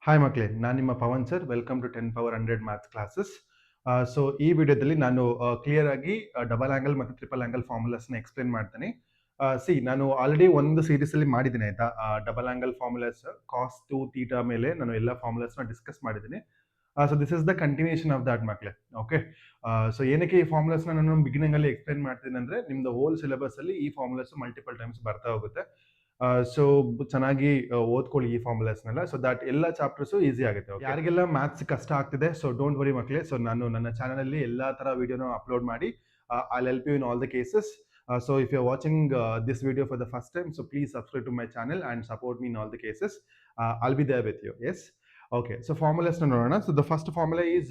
Hi ಮಕ್ಕಳೇ, ನಾನು ನಿಮ್ಮ Pavan sir. Welcome to 10 power 100 maths classes. So ಈ ವಿಡಿಯೋದಲ್ಲಿ ನಾನು ಕ್ಲಿಯರ್ ಆಗಿ ಡಬಲ್ ಆಂಗಲ್ ಮತ್ತು ಟ್ರಿಪಲ್ ಆಂಗಲ್ ಫಾರ್ಮುಲಾಸ್ನ ಎಕ್ಸ್ಪ್ಲೇನ್ ಮಾಡ್ತೀನಿ. ನಾನು ಆಲ್ರೆಡಿ ಒಂದು ಸೀರೀಸ್ ಅಲ್ಲಿ ಮಾಡಿದ್ದೀನಿ ಆಯ್ತಾ. Double angle formulas cos 2 theta ಮೇಲೆ ನಾನು ಎಲ್ಲ ಫಾರ್ಮುಲಾಸ್ನ ಡಿಸ್ಕಸ್ ಮಾಡಿದ್ದೀನಿ. So this is the continuation of that ಮಕ್ಕಳೇ. ಓಕೆ, ಸೊ ಏನಕ್ಕೆ ಈ ಫಾರ್ಮುಲಾಸ್ನ ನಾನು ಬಿಗಿನಿಂಗ್ ಅಲ್ಲಿ ಎಕ್ಸ್ಪ್ಲೇನ್ ಮಾಡ್ತೀನಿ ಅಂದ್ರೆ ನಿಮ್ದು ಹೋಲ್ ಸಿಲೆಬಸ್ ಅಲ್ಲಿ ಈ ಫಾರ್ಮುಲಾಸ್ ಮಲ್ಟಿಪಲ್ ಟೈಮ್ಸ್ ಬರ್ತಾ ಹೋಗುತ್ತೆ. ಸೊ ಚೆನ್ನಾಗಿ ಓದ್ಕೊಳ್ಳಿ ಈ ಫಾರ್ಮುಲಾಸ್ನೆಲ್ಲ, ಸೊ ದಟ್ ಎಲ್ಲ ಚಾಪ್ಟರ್ಸು ಈಸಿ ಆಗುತ್ತೆ. ಯಾರಿಗೆಲ್ಲ ಮ್ಯಾಥ್ಸ್ ಕಷ್ಟ ಆಗ್ತಿದೆ, ಸೊ ಡೋಂಟ್ ವರಿ ಮಕ್ಕಳೇ. ಸೊ ನಾನು ನನ್ನ ಚಾನಲ್ ಅಲ್ಲಿ ಎಲ್ಲಾ ತರ ವಿಡಿಯೋನ ಅಪ್ಲೋಡ್ ಮಾಡಿ I help you in all the cases. So if you're watching this video for the first time, so please subscribe to my channel and support me in all the cases. I'll be there with you. Yes. Okay. So formulas na nodona. So the first formula is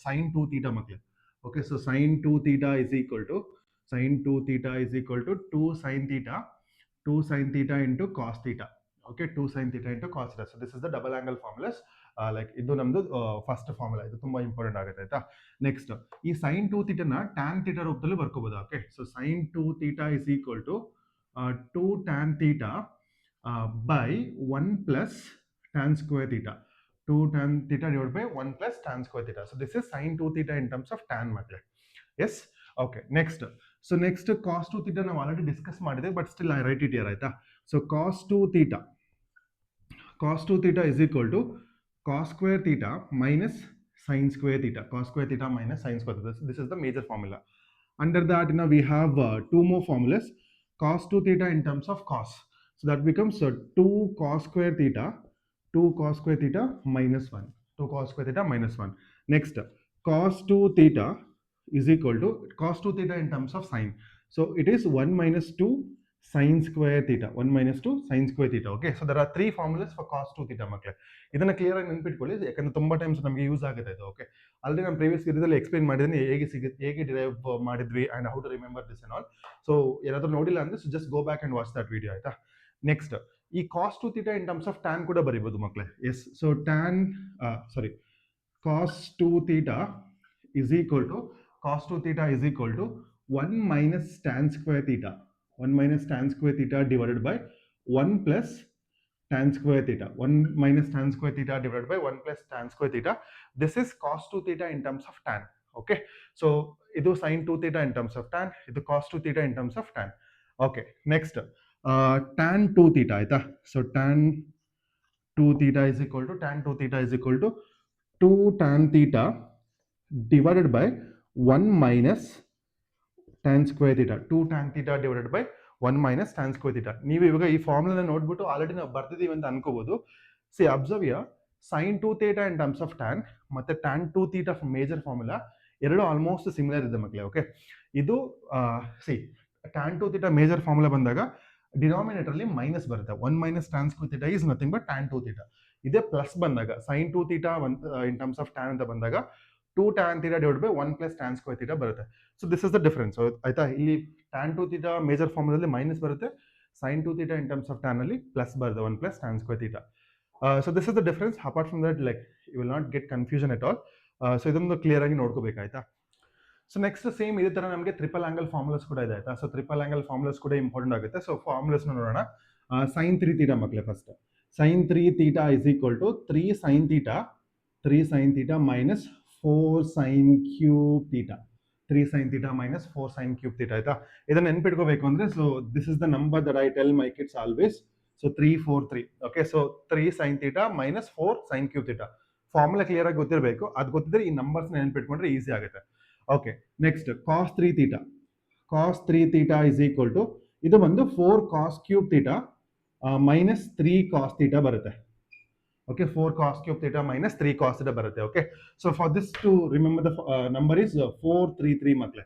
sin 2 theta makle. Okay. So sin 2 theta is equal to 2 sin theta 2 sin theta into cos theta. Okay, 2 sin theta into cos theta. So this is the double angle formulas. Like ಇದು ನಮ್ದು first formula, ಇದು ತುಂಬಾ important ಆಗುತ್ತೆ ಆಯ್ತಾ. Next ಈ sin 2 theta ನ tan theta ರೂಪದಲ್ಲಿ ಬರ್ಕೋಬಹುದು. Okay, so sin 2 theta is equal to 2 tan theta by 1 plus tan square theta. 2 tan theta divided by 1 plus tan square theta. So this is sin 2 theta in terms of tan ಮಕ್ಕಳೇ. Yes. Okay, next. So next cos 2 theta ನಾವು already discuss ಮಾಡಿದೆ, but still I write it here ಆಯ್ತಾ. ಸೊ cos 2 theta is equal to cos square theta minus sin square theta. Cos square theta minus sin square theta. This is the major formula. Under that, we have two more formulas. Cos 2 theta in terms of cos. So that becomes 2 cos square theta minus 1. 2 cos square theta minus 1. Next, cos 2 theta is equal to cos 2 theta in terms of sin. So it is 1 minus 2 sin square theta. 1 minus 2 sin square theta. Okay, so there are three formulas for cos 2 theta ಮಕ್ಕಳೇ. ಇದನ್ನ clear ಆಗಿ ನೆನಪಿಟ್ಕೊಳ್ಳಿ, ಯಾಕಂದ್ರೆ ತುಂಬಾ times ನಮಗೆ use ಆಗುತ್ತೆ ಇದು. Okay, already ನಾನು previous ವಿಡಿಯೋದಲ್ಲಿ ಎಕ್ಸ್ಪ್ಲೇನ್ ಮಾಡಿದ್ದೀನಿ ಹೇಗೆ ಡಿರೈವ್ ಮಾಡಿದ್ವಿ and how to remember this and all. So ಏನಾದರೂ ನೋಡಿಲ್ಲ ಅಂದ್ರೆ just go back and watch that video ಆಯ್ತಾ. ನೆಕ್ಸ್ಟ್, ಈ cos 2 theta in terms of tan ಕೂಡ ಬರೀಬಹುದು ಮಕ್ಕಳೇ. Yes, so cos 2 theta is equal to 1 minus tan square theta. 1 minus tan square theta divided by 1 plus tan square theta. 1 minus tan square theta divided by 1 plus tan square theta. This is cos 2 theta in terms of tan. Okay, so idu sin 2 theta in terms of tan, idu cos 2 theta in terms of tan. Okay, next, tan 2 theta aita. So tan 2 theta is equal to 2 tan theta divided by 1 minus tan square theta. 2 tan theta divided by 1 minus tan square theta. ನೀವು ಇವಾಗ ಈ formula ನೋಡ್ಬಿಟ್ಟು already ನಾವು ಬರ್ತಿದೀವಿ ಅಂತ ಅನ್ಕೋಬಹುದು. See observe here, sin 2 theta in terms of tan ಮತ್ತೆ tan 2 theta major formula ಎರಡು ಆಲ್ಮೋಸ್ಟ್ ಸಿಮಿಲರ್ ಇದೆ ಮಕ್ಕಳೇ. ಓಕೆ, ಇದು tan 2 theta ಮೇಜರ್ ಫಾರ್ಮುಲಾ ಬಂದಾಗ ಡಿನಾಮಿನೇಟರ್ ಅಲ್ಲಿ ಮೈನಸ್ ಬರುತ್ತೆ. 1 minus tan square theta is nothing but tan 2 theta. ಇದೇ plus ಬಂದಾಗ sin 2 theta in terms of tan ಅಂತ ಬಂದಾಗ 2 tan theta divided by 1 plus tan square theta ಬರುತ್ತೆ. So this is the difference ಆಯ್ತಾ. ಇಲ್ಲಿ tan 2 theta major ಫಾರ್ಮುಲಾದಲ್ಲಿ minus ಬರುತ್ತೆ, sin 2 theta in terms of tan ಅಲ್ಲಿ ಪ್ಲಸ್ ಬರುತ್ತೆ, 1 plus tan square theta. So this is the difference. Apart from that, like you will not get confusion at all. So ಇದೊಂದು clear ಆಗಿ ನೋಡ್ಕೋಬೇಕಾಯ್ತಾ. So next same ಇದೇ ತರ ನಮಗೆ triple angle formulas ಕೂಡ ಇದೆ ಆಯ್ತಾ. ಸೊ ಟ್ರಿಪಲ್ ಆಂಗಲ್ ಫಾರ್ಮುಲಾಸ್ ಕೂಡ ಇಂಪಾರ್ಟೆಂಟ್ ಆಗುತ್ತೆ. ಸೊ ಫಾರ್ಮುಲಾಸ್ ನೋಡೋಣ. sin 3 theta ಮಕ್ಕಳೇ. First sin 3 theta is equal to 3 sin theta minus 4 sin cube theta. 3 sin theta minus 4 sin cube theta ಆಯ್ತಾ. ಇದನ್ನ ನೆನ್ಪಿಟ್ಕೋಬೇಕು ಅಂದ್ರೆ, so this is the number that I tell my kids always. So 343. Okay, so 3 sin theta minus 4 sin cube theta. Formula clear ಆಗಿ ಗೊತ್ತಿರಬೇಕು. ಅದು ಗೊತ್ತಿದ್ರೆ ಈ numbers ನೆನ್ಪಿಟ್ಕೊಂಡ್ರೆ easy ಆಗುತ್ತೆ. Okay, next cos 3 theta is equal to ಇದು ಬಂದು 4 cos cube theta minus 3 cos theta ಬರುತ್ತೆ. Okay, 4 cos cube theta minus 3 cos theta ಬರುತ್ತೆ. Okay, so for this to remember the number is 433 ಮಕ್ಕಳೇ.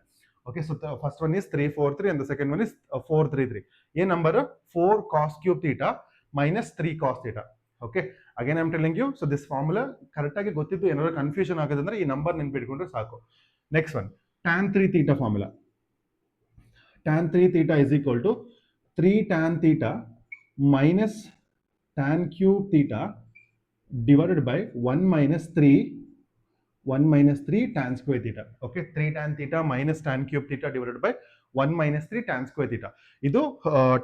Okay, so the first one is 343 and the second one is 433. ಏ number 4 cos cube theta minus 3 cos theta. Okay, again I'm telling you, so this formula correct ಆಗಿ ಗೊತ್ತಿದ್ದು ಏನಾದ್ರು confusion ಆಗೋದಂದ್ರೆ ಈ number ನೆನ್ಪಿಟ್ಕೊಂಡ್ರೆ ಸಾಕು. Next one, tan 3 theta formula. tan 3 theta is equal to 3 tan theta minus tan cube theta divided by 1 minus 3 tan square theta. Okay, 3 tan theta minus tan cube theta divided by 1 minus 3 tan square theta. ಇದು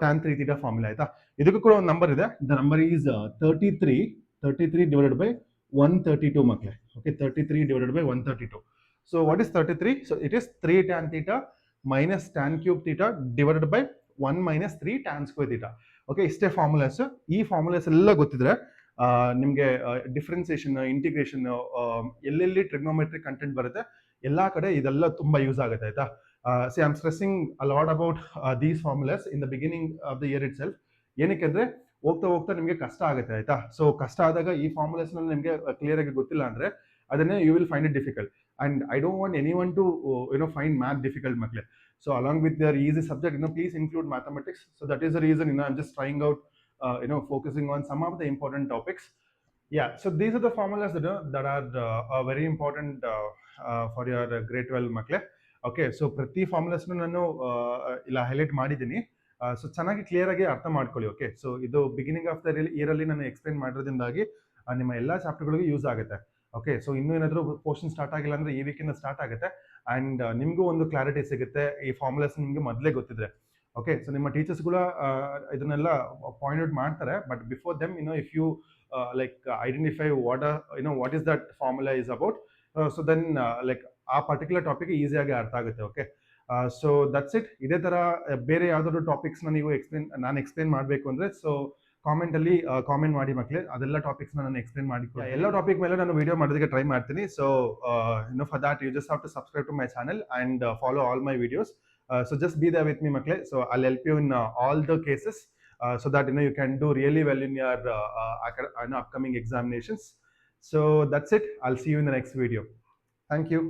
tan 3 theta formula ಆಯ್ತಾ. ಇದಕ್ಕೂ ಕೂಡ ಒಂದು number ಇದೆ. The number is 33 33 divided by 132 makle. Okay, 33 divided by 132. So what is 33? So it is 3 tan theta minus tan cube theta divided by 1 minus 3 tan square theta. Okay, ಇಷ್ಟೇ formulas. ಈ formulas ಎಲ್ಲ ಗೊತ್ತಿದ್ರೆ ನಿಮಗೆ differentiation, integration, ಎಲ್ಲೆಲ್ಲಿ trigonometric content ಬರುತ್ತೆ ಎಲ್ಲಾ ಕಡೆ ಇದೆಲ್ಲ ತುಂಬಾ ಯೂಸ್ ಆಗುತ್ತೆ ಆಯ್ತಾ. C I am stressing a lot about these formulas in the beginning of the year it self. ಏನಕ್ಕೆ ಅಂದ್ರೆ ಹೋಗ್ತಾ ಹೋಗ್ತಾ ನಿಮಗೆ ಕಷ್ಟ ಆಗುತ್ತೆ ಆಯ್ತಾ. ಸೊ ಕಷ್ಟ ಆದಾಗ ಈ ಫಾರ್ಮುಲಾಸ್ ನಿಮಗೆ ಕ್ಲಿಯರ್ ಆಗಿ ಗೊತ್ತಿಲ್ಲ ಅಂದ್ರೆ ಅದನ್ನೇ you will find it difficult. And I don't want any one to find math difficult ಮಕ್ಕಳೇ. So along with their easy subject, please include mathematics. So that is the reason, I'm just trying out, focusing on some of the important topics. Yeah, so these are the formulas that are very important for your grade 12 makle. Okay, so ಪ್ರತಿ formulas ನಾನು ಇಲ್ಲ highlight ಮಾಡಿದ್ದೀನಿ. So ಚೆನ್ನಾಗಿ clear ಆಗಿ ಅರ್ಥ ಮಾಡ್ಕೊಳ್ಳಿ. Okay, so ಇದು beginning of the year ಅಲ್ಲಿ ನಾನು ಎಕ್ಸ್ಪ್ಲೈನ್ ಮಾಡಿರೋದ್ರಿಂದಾಗಿ ನಿಮ್ಮ ಎಲ್ಲ ಚಾಪ್ಟರ್ಗಳಿಗೂ ಯೂಸ್ ಆಗುತ್ತೆ. ಓಕೆ, ಸೊ ಇನ್ನೂ ಏನಾದರೂ ಪೋರ್ಷನ್ ಸ್ಟಾರ್ಟ್ ಆಗಿಲ್ಲ ಅಂದ್ರೆ ಈ ವೀಕಿಂದ ಸ್ಟಾರ್ಟ್ ಆಗುತ್ತೆ. ಅಂಡ್ ನಿಮಗೂ ಒಂದು ಕ್ಲಾರಿಟಿ ಸಿಗುತ್ತೆ ಈ ಫಾರ್ಮುಲಾಸ್ ನಿಮಗೆ ಮೊದಲೇ ಗೊತ್ತಿದ್ರೆ. ಓಕೆ, ಸೊ ನಿಮ್ಮ ಟೀಚರ್ಸ್ ಕೂಡ ಇದನ್ನೆಲ್ಲ ಪಾಯಿಂಟ್ ಔಟ್ ಮಾಡ್ತಾರೆ. But before them if you like identify what is that formula is about, so then like ಆ ಪರ್ಟಿಕ್ಯುಲರ್ ಟಾಪಿಕ್ ಈಸಿಯಾಗಿ ಅರ್ಥ ಆಗುತ್ತೆ. Okay, so that's it. ಇದೇ ತರ ಬೇರೆ ಯಾವ್ದಾದ್ರು ಟಾಪಿಕ್ಸ್ನ ನೀವು ನಾನು ಎಕ್ಸ್ಪ್ಲೇನ್ ಮಾಡಬೇಕು ಅಂದ್ರೆ ಸೊ ಕಾಮೆಂಟ್ ಅಲ್ಲಿ ಕಾಮೆಂಟ್ ಮಾಡಿ ಮಕ್ಕಳೇ. ಅದೆಲ್ಲ ಟಾಪಿಕ್ಸ್ ನಾನು ಎಕ್ಸ್ಪ್ಲೇನ್ ಮಾಡಿ ಎಲ್ಲ ಟಾಪಿಕ್ ಮೇಲೆ ನಾನು ವಿಡಿಯೋ ಮಾಡೋದಕ್ಕೆ ಟ್ರೈ ಮಾಡ್ತೀನಿ. So for that you just have to subscribe to my channel and follow all my videos. So just be there with me ಮಕ್ಕಳೇ. So I'll help you in all the cases so that you can do really well in your upcoming examinations. So that's it. I'll see you in the next video. Thank you.